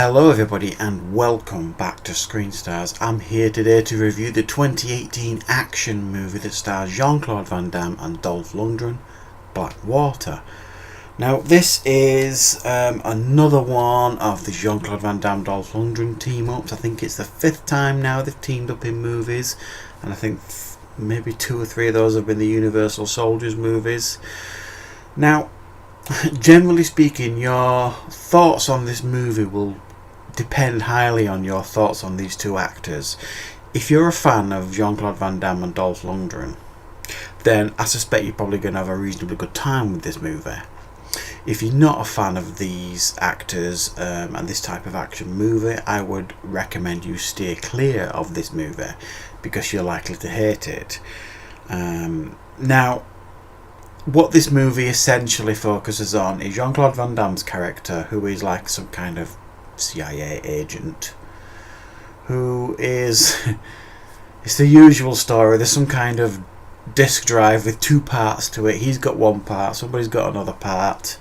Hello everybody and welcome back to Screen Stars. I'm here today to review the 2018 action movie that stars Jean-Claude Van Damme and Dolph Lundgren, Blackwater. Now this is another one of the Jean-Claude Van Damme Dolph Lundgren team ups. I think it's the 5th time now they've teamed up in movies, and I think maybe 2 or 3 of those have been the Universal Soldiers movies. Now, generally speaking, your thoughts on this movie will depend highly on your thoughts on these two actors. If you're a fan of Jean-Claude Van Damme and Dolph Lundgren, then I suspect you're probably going to have a reasonably good time with this movie. If you're not a fan of these actors and this type of action movie, I would recommend you steer clear of this movie because you're likely to hate it. Now, what this movie essentially focuses on is Jean-Claude Van Damme's character, who is like some kind of CIA agent, who is it's the usual story. There's some kind of disk drive with 2 parts to it. He's got 1 part, somebody's got another part,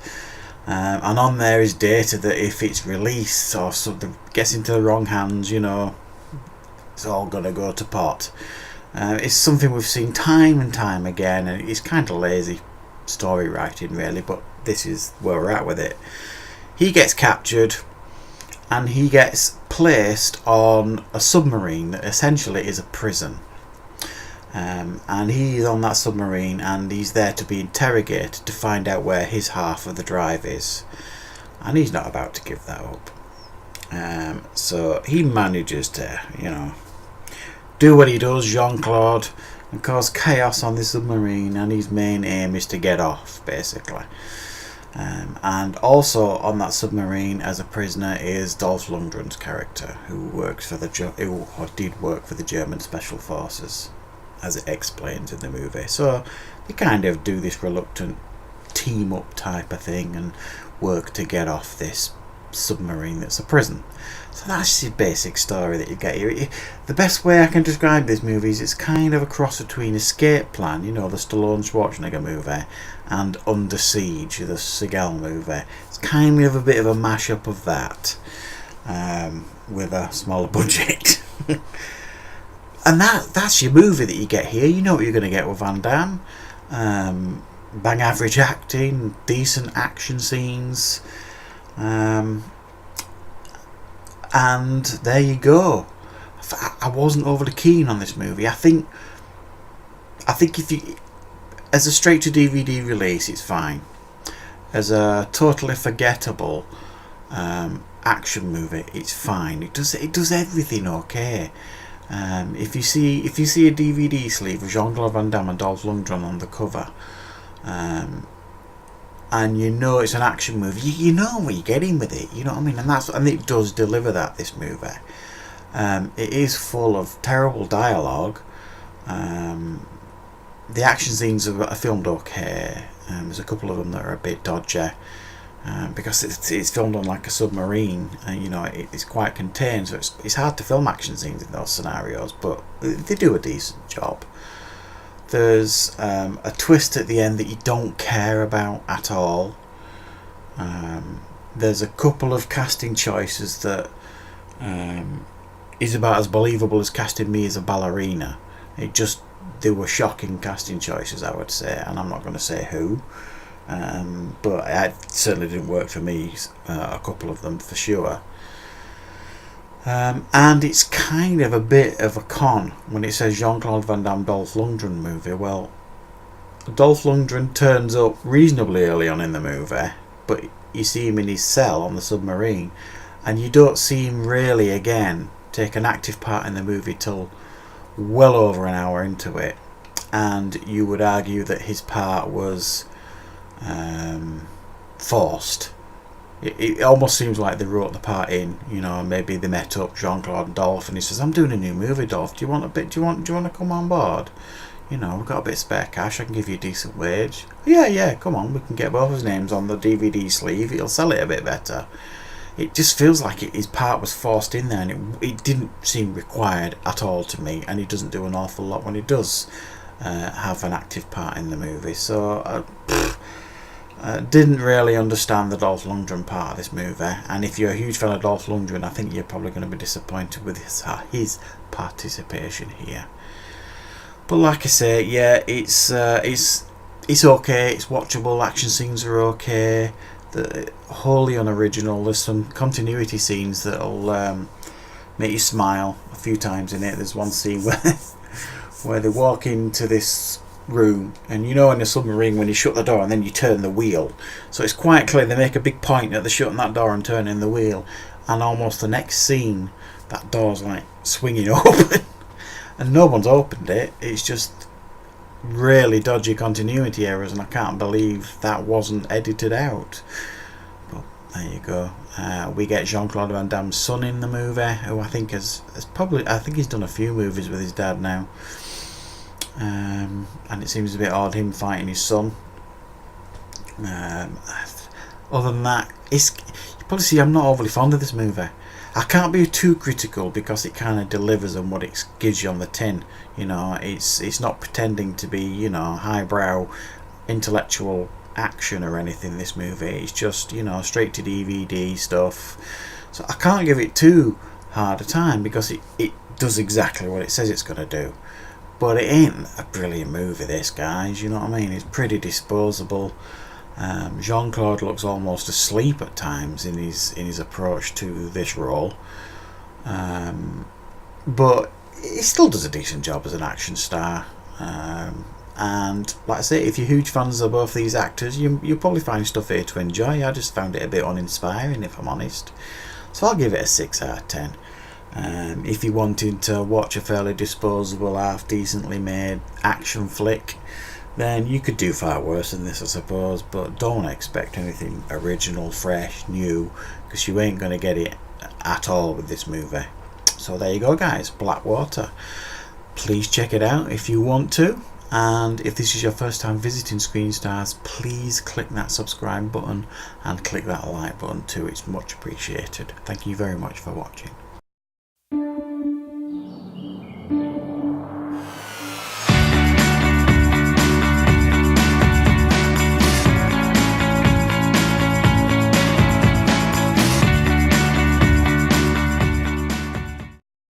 and on there is data that if it's released or something gets into the wrong hands, you know, it's all gonna go to pot. It's something we've seen time and time again, and it's kind of lazy story writing really, but this is where we're at with it. He gets captured and he gets placed on a submarine that essentially is a prison, and he's on that submarine and he's there to be interrogated to find out where his half of the drive is, and he's not about to give that up. So he manages to, you know, do what he does, Jean-Claude, and cause chaos on the submarine, and his main aim is to get off, basically. And also on that submarine as a prisoner is Dolph Lundgren's character, who did work for the German Special Forces, as it explains in the movie. So they kind of do this reluctant team up type of thing and work to get off this submarine that's a prison. So that's the basic story that you get here. The best way I can describe this movie is it's kind of a cross between Escape Plan, you know, the Stallone Schwarzenegger movie, and Under Siege, the Seagal movie. It's kind of a bit of a mashup of that, with a smaller budget. And that's your movie that you get here. You know what you're going to get with Van Damme. Bang average acting, decent action scenes, and there you go. I wasn't overly keen on this movie. I think if you, as a straight to DVD release, it's fine. As a totally forgettable action movie, it's fine. It does everything okay. If you see a DVD sleeve of Jean-Claude Van Damme and Dolph Lundgren on the cover, and you know it's an action movie, you know what you're getting with it, you know what I mean, and it does deliver that, this movie. It is full of terrible dialogue. The action scenes are filmed okay. There's a couple of them that are a bit dodgy, because it's filmed on like a submarine, and you know it's quite contained, so it's hard to film action scenes in those scenarios, but they do a decent job. There's a twist at the end that you don't care about at all. There's a couple of casting choices that is about as believable as casting me as a ballerina. They were shocking casting choices, I would say, and I'm not going to say who, but it certainly didn't work for me, a couple of them for sure. And it's kind of a bit of a con when it says Jean-Claude Van Damme Dolph Lundgren movie. Well, Dolph Lundgren turns up reasonably early on in the movie, but you see him in his cell on the submarine, and you don't see him really again take an active part in the movie till well over an hour into it. And you would argue that his part was forced. It almost seems like they wrote the part in, you know. Maybe they met up, Jean-Claude and Dolph, and he says, "I'm doing a new movie, Dolph. Do you want to come on board? You know, we've got a bit of spare cash. I can give you a decent wage." Yeah, come on. We can get both his names on the DVD sleeve. It'll sell it a bit better. It just feels like his part was forced in there, and it didn't seem required at all to me. And he doesn't do an awful lot when he does have an active part in the movie. So Didn't really understand the Dolph Lundgren part of this movie, and if you're a huge fan of Dolph Lundgren, I think you're probably going to be disappointed with his participation here. But like I say, yeah, it's okay. It's watchable. Action scenes are okay. Wholly unoriginal. There's some continuity scenes that'll make you smile a few times in it. There's one scene where they walk into this room, and you know, in a submarine when you shut the door and then you turn the wheel, so it's quite clear they make a big point that they're shutting that door and turning the wheel, and almost the next scene that door's like swinging open and no one's opened it. It's just really dodgy continuity errors, and I can't believe that wasn't edited out. But there you go. We get Jean-Claude Van Damme's son in the movie, who I think has probably, I think he's done a few movies with his dad now. And it seems a bit odd him fighting his son. Other than that, you probably see I'm not overly fond of this movie. I can't be too critical because it kind of delivers on what it gives you on the tin. You know, it's not pretending to be, you know, highbrow intellectual action or anything. This movie, it's just, you know, straight to DVD stuff. So I can't give it too hard a time because it does exactly what it says it's going to do. But it ain't a brilliant movie, this, guys, you know what I mean? It's pretty disposable. Jean-Claude looks almost asleep at times in his approach to this role. But he still does a decent job as an action star. And like I say, if you're huge fans of both these actors, you'll probably find stuff here to enjoy. I just found it a bit uninspiring, if I'm honest. So I'll give it a 6 out of 10. If you wanted to watch a fairly disposable, half decently made action flick, then you could do far worse than this, I suppose. But don't expect anything original, fresh, new, because you ain't going to get it at all with this movie. So there you go, guys. Blackwater. Please check it out if you want to. And if this is your first time visiting Screen Stars, please click that subscribe button and click that like button too. It's much appreciated. Thank you very much for watching.